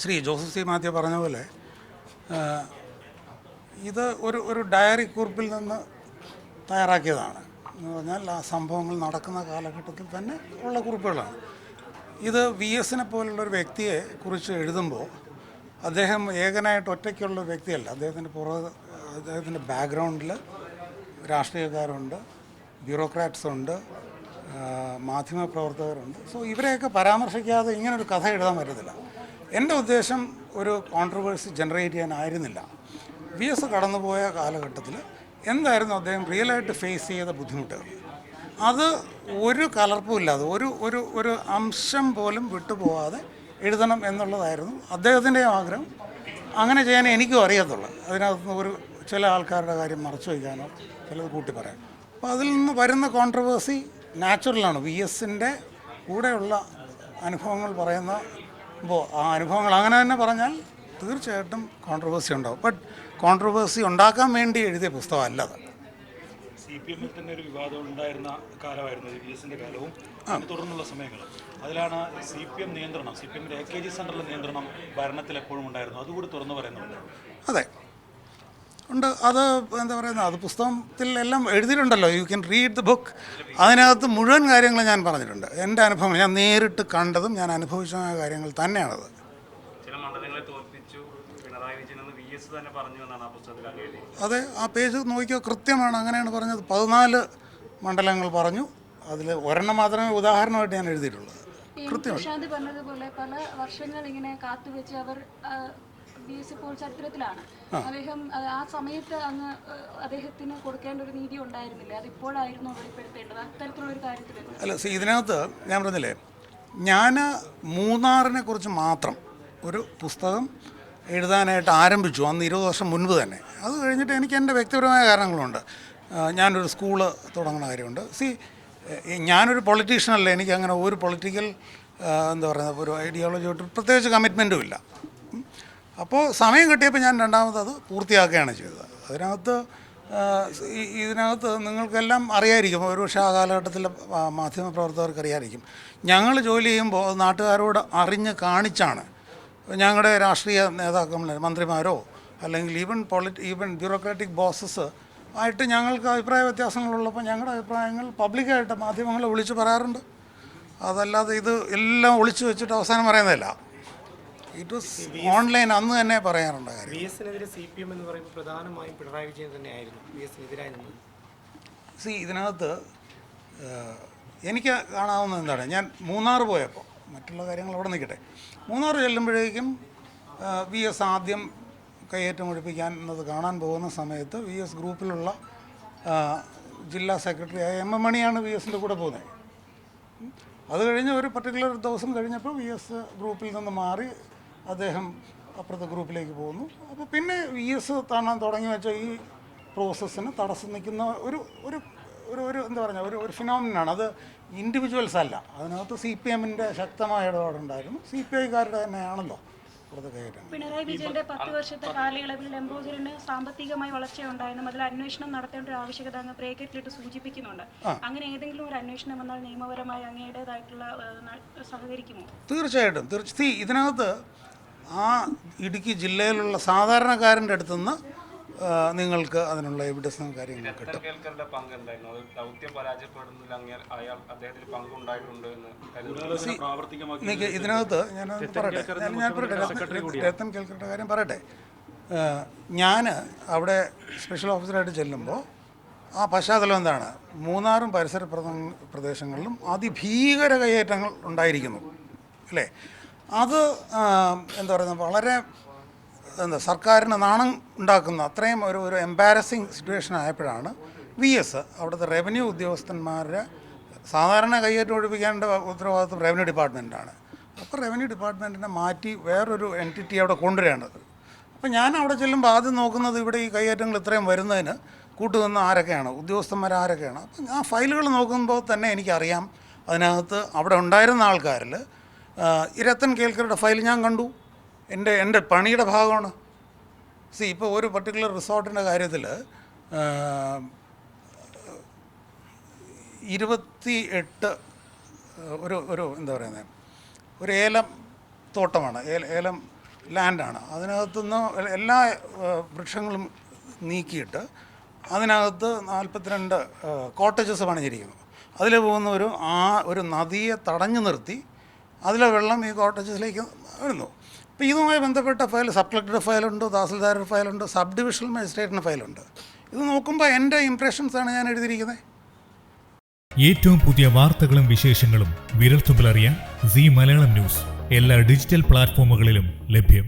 Shri Joseph C Mathew പറഞ്ഞ പോലെ ഇത് ഒരു ഡയറി കുറിപ്പിൽ നിന്ന് തയ്യാറാക്കിയതാണ്. എന്ന് പറഞ്ഞാൽ ആ സംഭവങ്ങൾ നടക്കുന്ന കാലഘട്ടത്തിൽ തന്നെ ഉള്ള കുറിപ്പുകളാണ്. ഇത് വി എസിനെ പോലുള്ളൊരു വ്യക്തിയെ കുറിച്ച് എഴുതുമ്പോൾ അദ്ദേഹം ഏകനായിട്ട് ഒറ്റയ്ക്കുള്ള വ്യക്തിയല്ല. അദ്ദേഹത്തിൻ്റെ ബാക്ക്ഗ്രൗണ്ടിൽ രാഷ്ട്രീയക്കാരുണ്ട്, ബ്യൂറോക്രാറ്റ്സ് ഉണ്ട്, മാധ്യമപ്രവർത്തകരുണ്ട്. സോ ഇവരെയൊക്കെ പരാമർശിക്കാതെ ഇങ്ങനൊരു കഥ എഴുതാൻ പറ്റത്തില്ല. എൻ്റെ ഉദ്ദേശം ഒരു കോൺട്രവേഴ്സി ജനറേറ്റ് ചെയ്യാനായിരുന്നില്ല. വി എസ് കടന്നുപോയ കാലഘട്ടത്തിൽ എന്തായിരുന്നു അദ്ദേഹം റിയലായിട്ട് ഫേസ് ചെയ്ത ബുദ്ധിമുട്ടുകൾ, അത് ഒരു കലർപ്പുമില്ലാതെ ഒരു അംശം പോലും വിട്ടുപോകാതെ എഴുതണം എന്നുള്ളതായിരുന്നു അദ്ദേഹത്തിൻ്റെ ആഗ്രഹം. അങ്ങനെ ചെയ്യാൻ എനിക്കും അറിയത്തുള്ളൂ. അതിനകത്ത് ചില ആൾക്കാരുടെ കാര്യം മറച്ചു വയ്ക്കാനോ ചിലത് കൂട്ടി പറയാം. അപ്പോൾ അതിൽ നിന്ന് വരുന്ന കോൺട്രവേഴ്സി നാച്ചുറലാണ്. വി എസിൻ്റെ കൂടെയുള്ള അനുഭവങ്ങൾ പറയുമ്പോൾ ആ അനുഭവങ്ങൾ അങ്ങനെ തന്നെ പറഞ്ഞാൽ തീർച്ചയായിട്ടും കോൺട്രവേഴ്സി ഉണ്ടാവും. ബട്ട് കോൺട്രവേഴ്സി ഉണ്ടാക്കാൻ വേണ്ടി എഴുതിയ പുസ്തകമല്ല അത്. സി പി എമ്മിൽ തന്നെ ഒരു വിവാദം ഉണ്ടായിരുന്ന കാലമായിരുന്നു വി എസിൻ്റെ കാലവും തുടർന്നുള്ള സമയങ്ങളും. അതിലാണ് സി പി എം നിയന്ത്രണം, സി പി എമ്മിൻ്റെ AKG സെൻറ്ററിലെ നിയന്ത്രണം ഭരണത്തിൽ എപ്പോഴും ഉണ്ടായിരുന്നു. അതുകൂടി തുറന്നു പറയുന്നുണ്ട്. അതെ ഉണ്ട്. അത് എന്താ പറയുന്നത്, അത് പുസ്തകത്തിൽ എല്ലാം എഴുതിയിട്ടുണ്ടല്ലോ. You can read the book. അതിനകത്ത് മുഴുവൻ കാര്യങ്ങൾ ഞാൻ പറഞ്ഞിട്ടുണ്ട്. എൻ്റെ അനുഭവം, ഞാൻ നേരിട്ട് കണ്ടതും ഞാൻ അനുഭവിച്ച കാര്യങ്ങൾ തന്നെയാണത്. ചില മണ്ഡലങ്ങളെ തോൽപ്പിച്ചു പിണറായി വിജയൻ എന്ന് വി എസ് തന്നെ പറഞ്ഞു എന്നാണ് ആ പുസ്തകത്തിൽ അങ്ങ്. അതെ, ആ പേജ് നോക്കിയോ, കൃത്യമാണ്, അങ്ങനെയാണ് പറഞ്ഞത്. 14 മണ്ഡലങ്ങൾ പറഞ്ഞു. അതിൽ ഒരെണ്ണം മാത്രമേ ഉദാഹരണമായിട്ട് ഞാൻ എഴുതിയിട്ടുള്ളൂ. കൃത്യമാണ് പറഞ്ഞതുപോലെ പല വർഷങ്ങൾ ഇങ്ങനെ കാത്തുവെച്ച് അവർ വി എസ് ഇപ്പോൾ ചരിത്രത്തിലാണ്. അദ്ദേഹം ആ സമയത്ത് അങ്ങ് അദ്ദേഹത്തിന് കൊടുക്കേണ്ട ഒരു നീതി ഉണ്ടായിരുന്നില്ല. അത് ഇപ്പോഴായിരുന്നു വെളിപ്പെടുത്തേണ്ടത് അത്തരത്തിലുള്ള ഒരു കാര്യത്തിൽ. അല്ല, ഇതിനകത്ത് ഞാൻ പറഞ്ഞില്ലേ, ഞാൻ മൂന്നാറിനെ കുറിച്ച് മാത്രം ഒരു പുസ്തകം എഴുതാനായിട്ട് ആരംഭിച്ചു അന്ന് 20 വർഷം മുൻപ് തന്നെ. അത് കഴിഞ്ഞിട്ട് എനിക്ക് എൻ്റെ വ്യക്തിപരമായ കാരണങ്ങളുണ്ട്. ഞാനൊരു സ്കൂള് തുടങ്ങുന്ന കാര്യമുണ്ട്. ഞാനൊരു പൊളിറ്റീഷ്യനല്ല. എനിക്ക് അങ്ങനെ ഒരു പൊളിറ്റിക്കൽ എന്താ പറയുക, ഒരു ഐഡിയോളജിയായിട്ട് പ്രത്യേകിച്ച് കമ്മിറ്റ്മെൻറ്റും ഇല്ല. അപ്പോൾ സമയം കിട്ടിയപ്പോൾ ഞാൻ രണ്ടാമത് പൂർത്തിയാക്കുകയാണ് ചെയ്തത്. ഇതിനകത്ത് നിങ്ങൾക്കെല്ലാം അറിയായിരിക്കും, ഒരുപക്ഷെ ആ കാലഘട്ടത്തിലെ മാധ്യമപ്രവർത്തകർക്ക് അറിയായിരിക്കും, ഞങ്ങൾ ജോലി ചെയ്യുമ്പോൾ നാട്ടുകാരോട് അറിഞ്ഞ് കാണിച്ചാണ്. ഞങ്ങളുടെ രാഷ്ട്രീയ നേതാക്കൾ, മന്ത്രിമാരോ അല്ലെങ്കിൽ ഈവൻ ബ്യൂറോക്രാറ്റിക് ബോസസ് ആയിട്ട് ഞങ്ങൾക്ക് അഭിപ്രായ വ്യത്യാസങ്ങളുള്ളപ്പോൾ ഞങ്ങളുടെ അഭിപ്രായങ്ങൾ പബ്ലിക്കായിട്ട് മാധ്യമങ്ങളെ വിളിച്ച് പറയാറുണ്ട്. അതല്ലാതെ ഇത് എല്ലാം ഒളിച്ചു വെച്ചിട്ട് അവസാനം പറയുന്നതല്ല. ഇറ്റ് വാസ് ഓൺലൈൻ അന്ന് തന്നെ പറയാറുണ്ട് കാര്യം. വി എസിനെതിരെ സി പി എം എന്ന് പറയുമ്പോൾ പ്രധാനമായും പിണറായി വിജയൻ തന്നെയായിരുന്നു വി എസിനെതിരായി നിന്നത്. ഇതിനകത്ത് എനിക്ക് കാണാവുന്നത് എന്താണ്, ഞാൻ മൂന്നാർ പോയപ്പോൾ, മറ്റുള്ള കാര്യങ്ങൾ അവിടെ നിൽക്കട്ടെ, മൂന്നാർ ചെല്ലുമ്പോഴേക്കും വി എസ് ആദ്യം കയ്യേറ്റം ഒഴിപ്പിക്കാൻ എന്നത് കാണാൻ പോകുന്ന സമയത്ത് വി എസ് ഗ്രൂപ്പിലുള്ള ജില്ലാ സെക്രട്ടറിയായ എം മണിയാണ് വി എസിൻ്റെ കൂടെ പോകുന്നത്. അത് കഴിഞ്ഞ് ഒരു പർട്ടിക്കുലർ ദിവസം കഴിഞ്ഞപ്പോൾ വി എസ് ഗ്രൂപ്പിൽ നിന്ന് മാറി അദ്ദേഹം അപ്പുറത്തെ ഗ്രൂപ്പിലേക്ക് പോകുന്നു. അപ്പോൾ പിന്നെ വി എസ് കാണാൻ തുടങ്ങി വെച്ച ഈ പ്രോസസ്സിന് തടസ്സം നിൽക്കുന്ന ഒരു ഒരു ഒരു എന്താ പറയുക, ഒരു ഫിനോമിനാണ് അത്. ഇൻഡിവിജ്വൽസ് അല്ല, അതിനകത്ത് സി പി എമ്മിൻ്റെ ശക്തമായ ഇടപാടുണ്ടായിരുന്നു. സി പി ഐക്കാരുടെ തന്നെയാണല്ലോ ഇവിടുത്തെ കയറ്റം. പിണറായി വിജയന്റെ 10 വർഷത്തെ കാലയളവിൽ എംബോസിന് സാമ്പത്തികമായി വളർച്ചയുണ്ടായിരുന്നു. അതിൽ അന്വേഷണം നടത്തേണ്ട ഒരു ആവശ്യകത അങ്ങ് ബ്രേക്കറ്റിലിട്ട് സൂചിപ്പിക്കുന്നുണ്ട്. അങ്ങനെ ഏതെങ്കിലും ഒരു അന്വേഷണം വന്നാൽ നിയമപരമായി അങ്ങയുടേതായിട്ടുള്ള സഹകരിക്കുമോ? തീർച്ചയായിട്ടും. ഇതിനകത്ത് ആ ഇടുക്കി ജില്ലയിലുള്ള സാധാരണക്കാരൻ്റെ അടുത്തുനിന്ന് നിങ്ങൾക്ക് അതിനുള്ള എവിഡൻസും കാര്യങ്ങളും കിട്ടും. ഇതിനകത്ത് ഞാൻ രത്തൻ കേൽക്കറുടെ കാര്യം പറയട്ടെ. ഞാൻ അവിടെ സ്പെഷ്യൽ ഓഫീസറായിട്ട് ചെല്ലുമ്പോൾ ആ പശ്ചാത്തലം എന്താണ്, മൂന്നാറും പരിസര പ്രദേശങ്ങളിലും അതിഭീകര കയ്യേറ്റങ്ങൾ ഉണ്ടായിരിക്കുന്നു അല്ലേ. അത് എന്താ പറയുക, വളരെ സർക്കാരിന് നാണം ഉണ്ടാക്കുന്ന അത്രയും ഒരു എംബാരസിങ് സിറ്റുവേഷൻ ആയപ്പോഴാണ് വി എസ് അവിടുത്തെ റവന്യൂ ഉദ്യോഗസ്ഥന്മാരുടെ സാധാരണ കയ്യേറ്റം ഒഴിപ്പിക്കേണ്ട ഉത്തരവാദിത്വം റവന്യൂ ഡിപ്പാർട്ട്മെൻറ്റാണ്. അപ്പോൾ റവന്യൂ ഡിപ്പാർട്ട്മെൻറ്റിനെ മാറ്റി വേറൊരു എൻറ്റിറ്റി അവിടെ കൊണ്ടുവരേണ്ടത്. അപ്പോൾ ഞാൻ അവിടെ ചെല്ലുമ്പോൾ ആദ്യം നോക്കുന്നത് ഇവിടെ ഈ കയ്യേറ്റങ്ങൾ ഇത്രയും വരുന്നതിന് കൂട്ടുനിന്ന ആരൊക്കെയാണ്, ഉദ്യോഗസ്ഥന്മാർ ആരൊക്കെയാണ്. അപ്പം ആ ഫയലുകൾ നോക്കുമ്പോൾ തന്നെ എനിക്കറിയാം അതിനകത്ത് അവിടെ ഉണ്ടായിരുന്ന ആൾക്കാരിൽ രത്തൻ കേൽക്കറുടെ ഫയൽ ഞാൻ കണ്ടു. എൻ്റെ പണിയുടെ ഭാഗമാണ്. ഇപ്പോൾ ഒരു പർട്ടിക്കുലർ റിസോർട്ടിൻ്റെ കാര്യത്തിൽ 28 ഒരു എന്താ പറയുന്നത്, ഒരു ഏലം തോട്ടമാണ്, ഏലം ലാൻഡാണ്. അതിനകത്തുനിന്ന് എല്ലാ വൃക്ഷങ്ങളും നീക്കിയിട്ട് അതിനകത്ത് 42 കോട്ടേജസ് പണിഞ്ഞിരിക്കുന്നു. അതിൽ പോകുന്ന ഒരു നദിയെ തടഞ്ഞു നിർത്തി അതിലെ വെള്ളം ഈ കോട്ടേജസിലേക്ക് വരുന്നു. അപ്പോൾ ഇതുമായി ബന്ധപ്പെട്ട ഫയൽ സബ് കളക്ടറുടെ ഫയലുണ്ട്, തഹസിൽദാരുടെ ഫയലുണ്ട്, സബ് ഡിവിഷണൽ മജിസ്ട്രേറ്റിൻ്റെ ഫയലുണ്ട്. ഇത് നോക്കുമ്പോൾ എൻ്റെ ഇംപ്രഷൻസാണ് ഞാൻ എഴുതിയിരിക്കുന്നത്. ഏറ്റവും പുതിയ വാർത്തകളും വിശേഷങ്ങളും വിരൽത്തുമ്പിലറിയാൻ സീ മലയാളം ന്യൂസ് എല്ലാ ഡിജിറ്റൽ പ്ലാറ്റ്ഫോമുകളിലും ലഭ്യം.